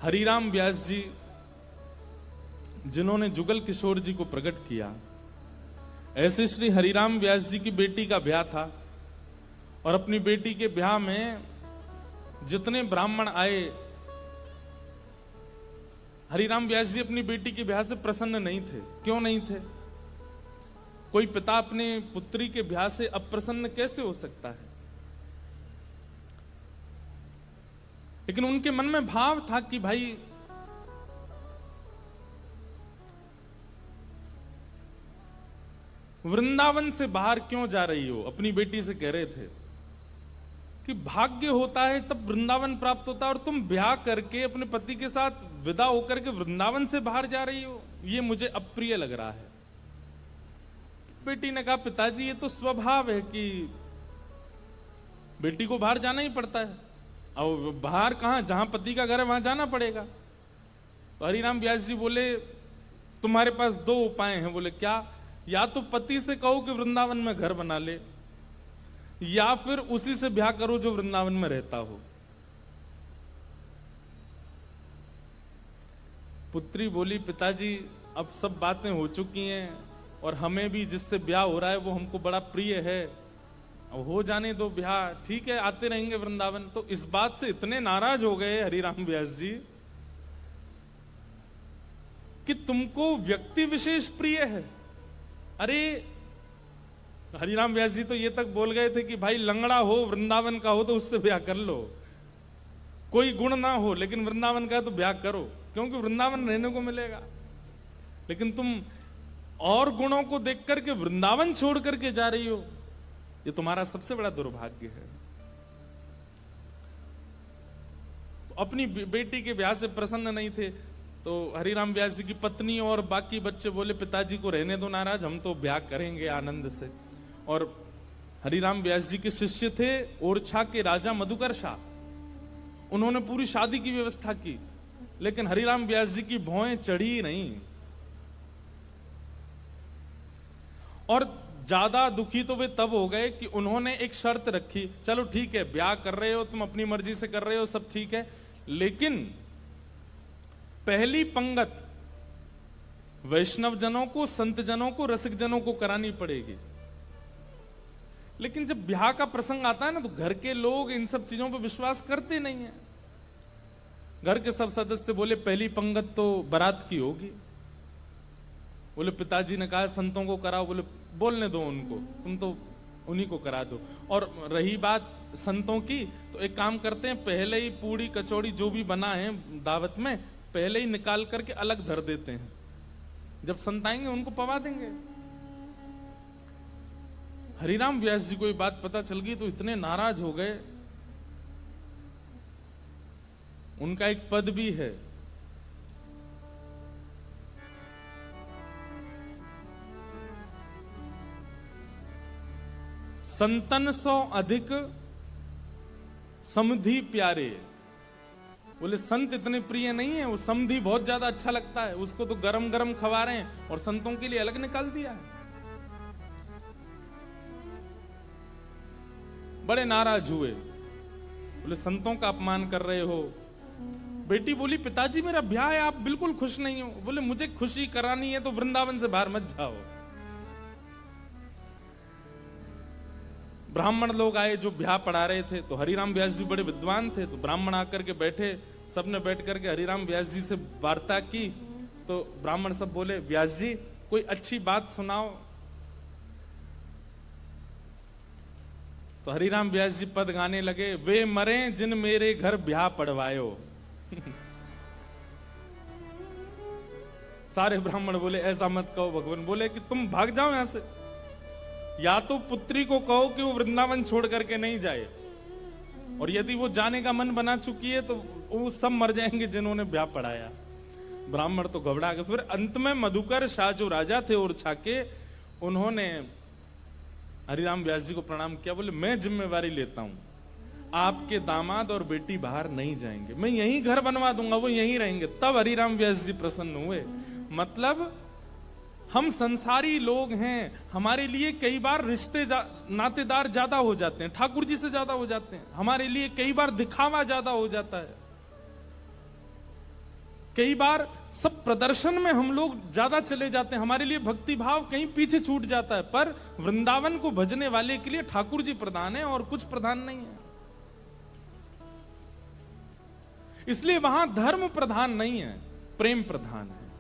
हरिराम व्यास जी जिन्होंने जुगल किशोर जी को प्रकट किया, ऐसे श्री हरिराम व्यास जी की बेटी का ब्याह था और अपनी बेटी के ब्याह में जितने ब्राह्मण आए, हरिराम व्यास जी अपनी बेटी के ब्याह से प्रसन्न नहीं थे। क्यों नहीं थे? कोई पिता अपने पुत्री के ब्याह से अप्रसन्न कैसे हो सकता है? लेकिन उनके मन में भाव था कि भाई वृंदावन से बाहर क्यों जा रही हो? अपनी बेटी से कह रहे थे कि भाग्य होता है तब वृंदावन प्राप्त होता है और तुम ब्याह करके अपने पति के साथ विदा होकर के वृंदावन से बाहर जा रही हो, ये मुझे अप्रिय लग रहा है। बेटी ने कहा, पिताजी ये तो स्वभाव है कि बेटी को बाहर जाना ही पड़ता है, और बाहर कहां, जहां पति का घर है वहां जाना पड़ेगा। तो हरिराम व्यास जी बोले, तुम्हारे पास दो उपाय हैं। बोले क्या? या तो पति से कहो कि वृंदावन में घर बना ले, या फिर उसी से ब्याह करो जो वृंदावन में रहता हो। पुत्री बोली, पिताजी अब सब बातें हो चुकी हैं और हमें भी जिससे ब्याह हो रहा है वो हमको बड़ा प्रिय है, अब हो जाने दो ब्याह, ठीक है आते रहेंगे वृंदावन। तो इस बात से इतने नाराज हो गए हरिराम व्यास जी कि तुमको व्यक्ति विशेष प्रिय है। अरे हरिराम व्यास जी तो ये तक बोल गए थे कि भाई लंगड़ा हो, वृंदावन का हो तो उससे ब्याह कर लो, कोई गुण ना हो लेकिन वृंदावन का है तो ब्याह करो, क्योंकि वृंदावन रहने को मिलेगा। लेकिन तुम और गुणों को देख करके वृंदावन छोड़ करके जा रही हो, ये तुम्हारा सबसे बड़ा दुर्भाग्य है। तो अपनी बेटी के ब्याह से प्रसन्न नहीं थे, तो हरिराम व्यास जी की पत्नी और बाकी बच्चे बोले, पिताजी को रहने दो नाराज, हम तो ब्याह करेंगे आनंद से। और हरिराम व्यास जी के शिष्य थे ओरछा के राजा मधुकर शाह, उन्होंने पूरी शादी की व्यवस्था की, लेकिन हरिराम व्यास जी की भौएं चढ़ी नहीं। और ज्यादा दुखी तो वे तब हो गए कि उन्होंने एक शर्त रखी, चलो ठीक है ब्याह कर रहे हो तुम, अपनी मर्जी से कर रहे हो, सब ठीक है, लेकिन पहली पंगत वैष्णव जनों को, संत जनों को, रसिक जनों को करानी पड़ेगी। लेकिन जब ब्याह का प्रसंग आता है ना, तो घर के लोग इन सब चीजों पर विश्वास करते नहीं है। घर के सब सदस्य बोले, पहली पंगत तो बारात की होगी। बोले पिताजी ने कहा संतों को कराओ। बोले बोलने दो उनको, तुम तो उन्हीं को करा दो। और रही बात संतों की, तो एक काम करते हैं, पहले ही पूड़ी कचौड़ी जो भी बना है दावत में, पहले ही निकाल करके अलग धर देते हैं, जब संत आएंगे उनको पवा देंगे। हरिराम व्यास जी को ये बात पता चल गई तो इतने नाराज हो गए। उनका एक पद भी है, संतन सौ अधिक समधि प्यारे। बोले संत इतने प्रिय नहीं है, वो समधि बहुत ज्यादा अच्छा लगता है, उसको तो गरम गरम खवा रहे हैं और संतों के लिए अलग निकाल दिया है। बड़े नाराज हुए, बोले संतों का अपमान कर रहे हो। बेटी बोली, पिताजी मेरा ब्याह है, आप बिल्कुल खुश नहीं हो। बोले मुझे खुशी करानी है तो वृंदावन से बाहर मत जाओ। ब्राह्मण लोग आए जो ब्याह पढ़ा रहे थे, तो हरिराम व्यास जी बड़े विद्वान थे, तो ब्राह्मण आकर के बैठे, सबने बैठ करके हरिराम व्यास जी से वार्ता की। तो ब्राह्मण सब बोले, व्यास जी कोई अच्छी बात सुनाओ। तो हरिराम व्यास जी पद गाने लगे, वे मरे जिन मेरे घर ब्याह पढ़वायो। सारे ब्राह्मण बोले ऐसा मत कहो भगवान। बोले कि तुम भाग जाओ यहां से, या तो पुत्री को कहो कि वो वृंदावन छोड़ करके नहीं जाए, और यदि वो जाने का मन बना चुकी है तो वो सब मर जाएंगे जिन्होंने ब्याह पढ़ाया। ब्राह्मण तो घबरा गए। फिर अंत में मधुकर शाह जो राजा थे ओरछा के, उन्होंने हरिराम व्यास जी को प्रणाम किया। बोले मैं जिम्मेवारी लेता हूं, आपके दामाद और बेटी बाहर नहीं जाएंगे, मैं यहीं घर बनवा दूंगा, वो यहीं रहेंगे। तब हरिराम व्यास जी प्रसन्न हुए। मतलब हम संसारी लोग हैं, हमारे लिए कई बार रिश्ते नातेदार ज्यादा हो जाते हैं, ठाकुर जी से ज्यादा हो जाते हैं, हमारे लिए कई बार दिखावा ज्यादा हो जाता है। कई बार सब प्रदर्शन में हम लोग ज्यादा चले जाते हैं, हमारे लिए भक्ति भाव कहीं पीछे छूट जाता है, पर वृंदावन को भजने वाले के लिए ठाकुर जी प्रधान है और कुछ प्रधान नहीं है। इसलिए वहां धर्म प्रधान नहीं है, प्रेम प्रधान है।